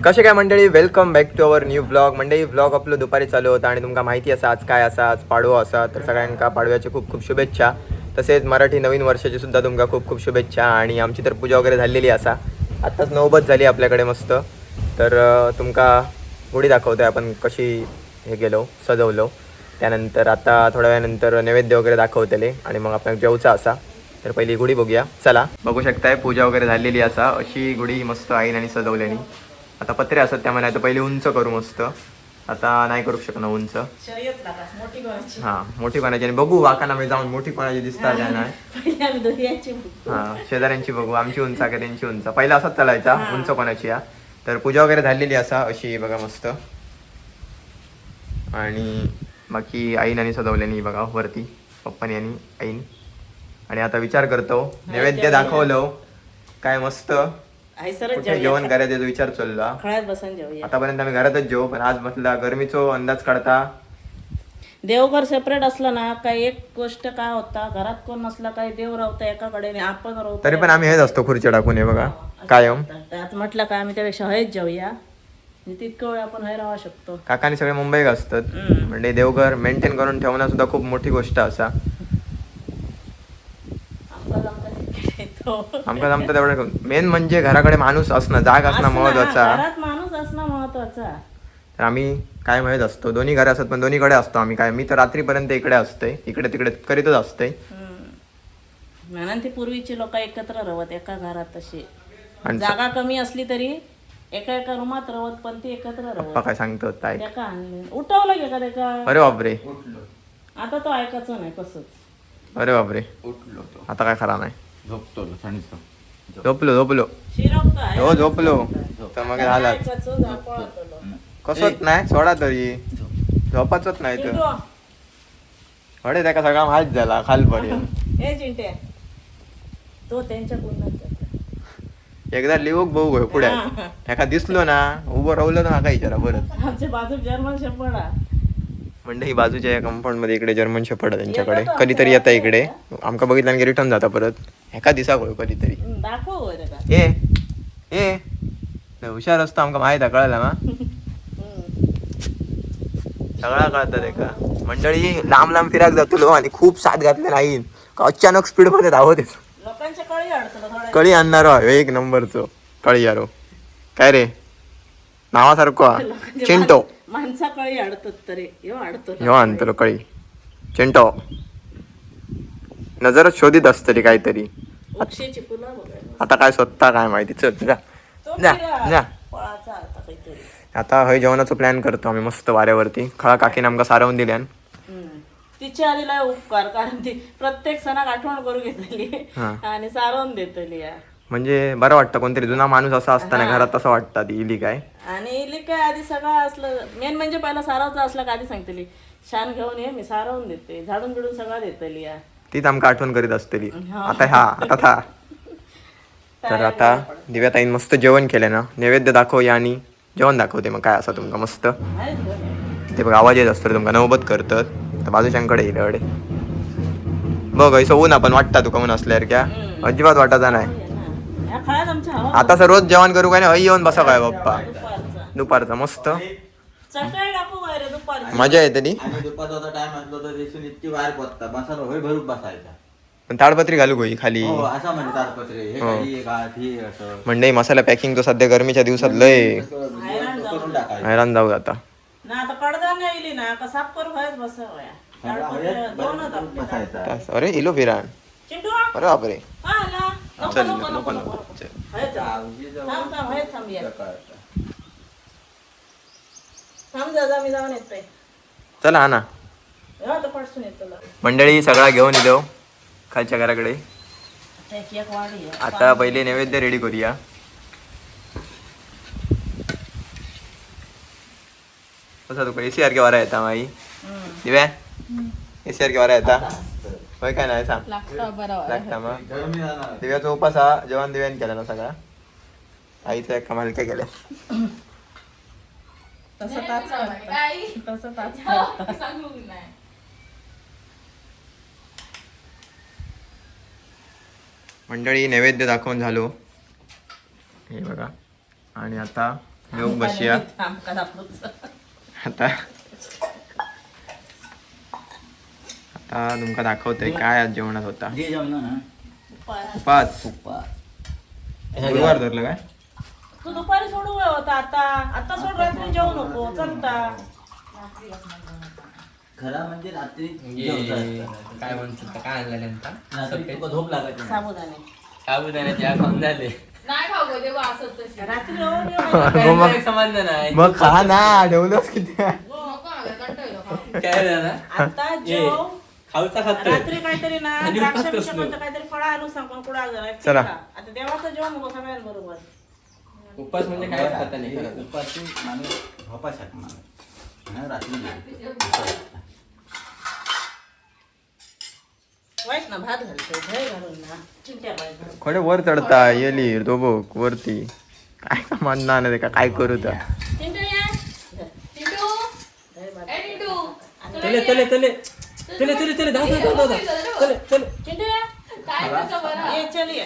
कसे काय मंडळी, welcome back to our new blog. मंडळी ब्लॉग आपलं दुपारी चालू होता आणि तुमका माहिती असा आज काय असा, आज पाडवो असा. तर सगळ्यांका पाडव्याचे खूप खूप शुभेच्छा. तसेच मराठी नवीन वर्षाची सुद्धा तुमका खूप खूप शुभेच्छा. आणि आमची तर पूजा वगैरे झालेली असा, आत्ताच नौबत झाली आपल्याकडे मस्त. तर तुमका गुढी दाखवतोय आपण कशी हे गेलो सजवलो. त्यानंतर आता थोड्या वेळानंतर नैवेद्य वगैरे दाखवतले आणि मग आपण जेवचा असा. तर पहिली गुढी बघूया, चला. बघू शकताय पूजा वगैरे झालेली असा. अशी गुढी मस्त आईने सजवल्यानी. आता पत्रे असतात त्यामुळे आता पहिले उंच करू मस्त. आता नाही करू शकणार उंच. हां, मोठी कोणाची आणि बघू वाकाना मी जाऊन मोठी कोणाची दिसतात काय नाही. हां, शेजाऱ्यांची बघू, आमची उंच का त्यांची उंच. पहिला असाच चालायचा उंच कोणाची. या तर पूजा वगैरे झालेली असा अशी बघा मस्त. आणि बाकी आईन आणि सजवल्यानी बघा वरती पप्पानी आणि आईन. आणि आता विचार करतो नैवेद्य दाखवलं काय मस्त कुठे जेवण करायचं विचार चालला. आतापर्यंत आम्ही घरातच जेवू, पण आज म्हटलं गरमीचो अंदाज काढता देवघर सेपरेट असलं ना काय एक गोष्ट काय होता, घरात कोण नसला काय देव राहता एकाकडे आणि आपण राहतो. तरी पण आम्ही हेच असतो खुर्ची टाकून. हे बघा कायम त्यात म्हटलं काय आम्ही त्यापेक्षा हयच जाऊया, तितकं वेळ आपण हय राहू शकतो. काकानी सगळे मुंबईत असतात, म्हणजे देवघर मेंटेन करून ठेवणं सुद्धा खूप मोठी गोष्ट असा. आमका जमतं तेवढं. मेन म्हणजे घराकडे माणूस असणं, जाग असणं महत्वाचा. घरात माणूस असणं महत्वाचा. तर आम्ही काय माहीत असतो, दोन्ही घरे असतात पण दोन्हीकडे असतो आम्ही. काय मी तर रात्रीपर्यंत इकडे असतोय, इकडे तिकडे करीतच असतोय. म्हणून ती पूर्वीची लोक एकत्र राहत एका घरात. तशी जागा कमी असली तरी एका एका रूमात राहत, पण ती एकत्र राहत. काय सांगतो काय उठवलं गे का त्याका. अरे बापरे, आता तो ऐकायचं नाही कसंच. अरे बापरे, उठलो तो, आता काय खरा नाही. झोपतो झोपलो झोपलो हो झोपलो. तर मग झाला कसंच नाही सोडा तरी झोपाचच नाही. तर अरे त्याका सगळा माहीत झाला खालपर्यंत. हे चिंटे तो त्यांच्या एकदा लिहूक बघू पुढे एका दिसलो ना उभं राहिलं ना का विचारा परत. आमच्या बाजू जर्मन शेपर्ड म्हणजे ही बाजूच्या या कंपाऊंड मध्ये इकडे जर्मन शेपर्ड त्यांच्याकडे कधीतरी येता इकडे. आमका बघितलं की रिटर्न जाता परत एका दिसा कधीतरी. दाखव ए ए हुशार असतो आमका माहित आहे, कळलं ना सगळा कळतात. एका मंडळी लांब लांब फिराक जातो आणि खूप साथ घातले नाही का अचानक स्पीड मध्ये धावत येतो. लोकांच्या कळी अडचण कळी आणणार एक नंबरचं कळी यारो. काय रे नावासारखं चिंटो. माणसा कळी अडतात तरी ह्यो आणतो कळी चिंटो. नजरच शोधित असतली काहीतरी. अक्षयची फुलं बघायला. आता काय स्वतः काय माहिती. चल जा जा जा. फळाचा आता काहीतरी. आता हय जेवणाचं प्लॅन करतो आम्ही मस्त वाऱ्यावरती. खळा काकीने आमका सारवून दिल्यान. तिच्या आधीला उपकार, कारण ती प्रत्येक सणाक आठवण करून घेतली आणि सारवून देतली. म्हणजे बरं वाटतं कोणतरी जुना माणूस असा असताना घरात तसं वाटतं. ती इली काय आणि इली काय आधी सगळं असलं. मेन म्हणजे पहिला सारवचा असला का आधी सांगतली शान घेऊन ये मी सारवून देते, झाडून बिडून सगळं देतली. तीच आमका आठवण करीत असतली. आता तर आता दिव्याताईन मस्त जेवण केलं ना. नैवेद्य दाखवूया आणि जेवण दाखवते. मग काय असं तुमका मस्त ते बघ आवाज येत असतो तुमका नौबत करतात. तर बाजूच्यांकडे येईल अडे बघ ऐसं ऊन आपण वाटता तुका ऊन असल्यावर क्या अजिबात वाटायचा नाही. आता सर रोज जेवण करू काय नाही येऊन बसा काय बाप्पा दुपारचा मस्त मजा येते ती. दुपारचा टाइम असलो तर दिसून इतकी वायर पडता बसायला होय भरून बसायचा. पण ताडपत्री घालू गई खाली असं म्हणजे ताडपत्री हे खाली गाठ ही असं म्हणजे मसाला पॅकिंग तो सध्या गरमीच्या दिवसात लय करून टाकायचं. हैराण जाऊ आता. ना आता कडधान्य येईल ना का साफ करू व्हायच बसावया. बसायचा. अरे इलो फिराण चिंटू अरे बापरे चल नको नको. मी जाऊन येतोय. चला हा ना पडसून येतो मंडळी सगळा घेऊन येतो खालच्या घराकडे. एक वाढी आता पहिले नैवेद्य रेडी करूया. कसा तुका एसी सारखे वारा येता माई दिव्या एसी सारखे वारा येता होय काय नाही सांग लागता. मग दिव्याचा उपास हा जेवण दिव्याने केला ना सगळा. आईचा एक कमाल काय केलं मंडळी. नैवेद्य दाखवून झालो हे बघा. आणि आता येऊक बसूया आमका दाखवूच. आता आता तुमका दाखवतोय काय आज जेवणात होता. जे जमलं ना पाच तुप्पा गुरुवार धरलं काय तू दुपारी सोडू होता आता सोड, रात्री जेवू नको चलता. खरा म्हणजे रात्री जेवता असतं. काय म्हणतात काय आणलं त्यांचा रात्री तुका झोप लागत नाही. साबुदाणे साबुदाण्याचे या खाऊन झाले नाही खाऊ गं, तेव्हा असंच तशी. रात्री जेवण मग- एक संबंध नाही मग खा ना ठेवलंच किती नको ना, कंटाळलो खाऊ. काय झालं ना आता जेव. खाऊचा खातो रात्री काहीतरी ना आणि द्राक्ष उपास बिक्ष कसलो? कोणतं काहीतरी फळं आणू सांग पण कुठं आजार आहे. चला. आता देवाचं जेवण नको सगळ्यांबरोबर. उपास म्हणजे काय खाता नाही खरं. उपाशी माणूस झोपा शकणार हा, रात्री जेवतो. वाईट ना भात घालतोय दही घालून ना चिंट्या वाईट घालून. खडे वर चढता येली तो बघ वरती काय का मानणार नाही का काय करू तर चिंट्या या. टिटू, दही भात. ए टिटू, चले चले चले चले चले चले धाव धाव धाव धाव चले चले चिंट्या या. काय तुझं बरं? ये चल ये.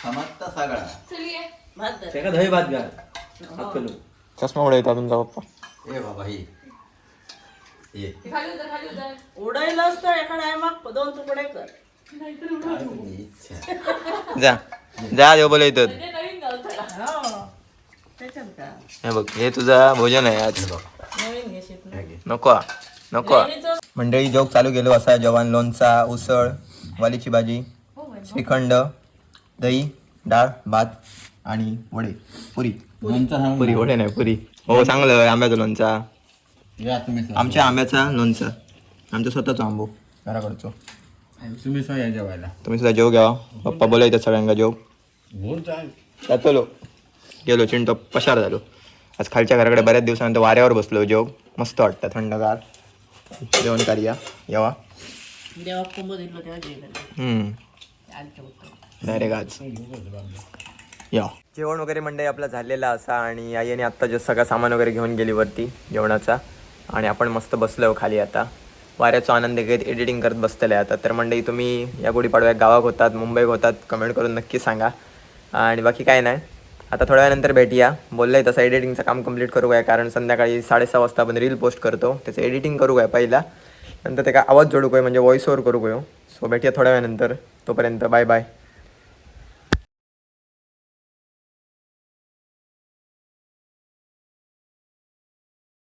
समजता सगळा चल ये. भात धर. त्याका दही भात घाल हात करू चष्मा उडे येतात तुमचा पप्पा ए बाबा ही ये खाली उतर. उडायलाच तर एका टायमाक 2 तुकडे कर. काय तुझी इच्छा जा जा देव बोला येतात म्हणजे नवीन गावठा. हो. त्याच्यात का हे बघ हे तुझा भोजन आहे आज नवीन घेशील ना. नको नको नेहमीचं मंडळी जोक चालू गेलो असा जेवण लोणचा उसळ वालीची भाजी श्रीखंड दही डाळ भात आणि वडे पुरी लोणचं सांगू पुरी ना. वडे नाही पुरी हो चांगलं आहे आंब्याचा लोणचा या तुम्ही सांगा. आमच्या आंब्याचा लोणचं आमचा स्वतःचा आंबो घराकडचो तुम्ही सांगा या जेवायला तुम्ही सुद्धा जेव घ्या पप्पा बोलायचं सगळ्यांना जेव जातलो गेलो चिंटो पशार झालो आज खालच्या घराकडे बऱ्याच दिवसानंतर वाऱ्यावर बसलो जेव मस्त वाटतं थंडगार जेवण करूया येवा देवा कुंभ दिलो तेव्हा जेवण आलचं होतं. डायरेक्ट आज या जेवण वगैरे मंडळी आपला झालेला असा आणि आईने आत्ता जे सगळं सामान वगैरे घेऊन गेली वरती जेवणाचा आणि आपण मस्त बसलो खाली आता वाऱ्याचा आनंद घेत एडिटिंग करत बसलेलं आहे आता तर मंडळी तुम्ही या गुढीपाडव्या गावात होतात मुंबईत होतात कमेंट करून नक्की सांगा आणि बाकी काय नाही आता थोड्या वेळानंतर भेटूया बोललं आहे तसं एडिटिंगचं काम कंप्लीट करू काय कारण संध्याकाळी 6:30 वाजता आपण रील पोस्ट करतो त्याचं एडिटिंग करू काय पहिला नंतर ते काय आवाज जोडू काय म्हणजे व्हॉइस ओव्हर करू काय सो भेटूया थोड्या वेळानंतर तोपर्यंत बाय बाय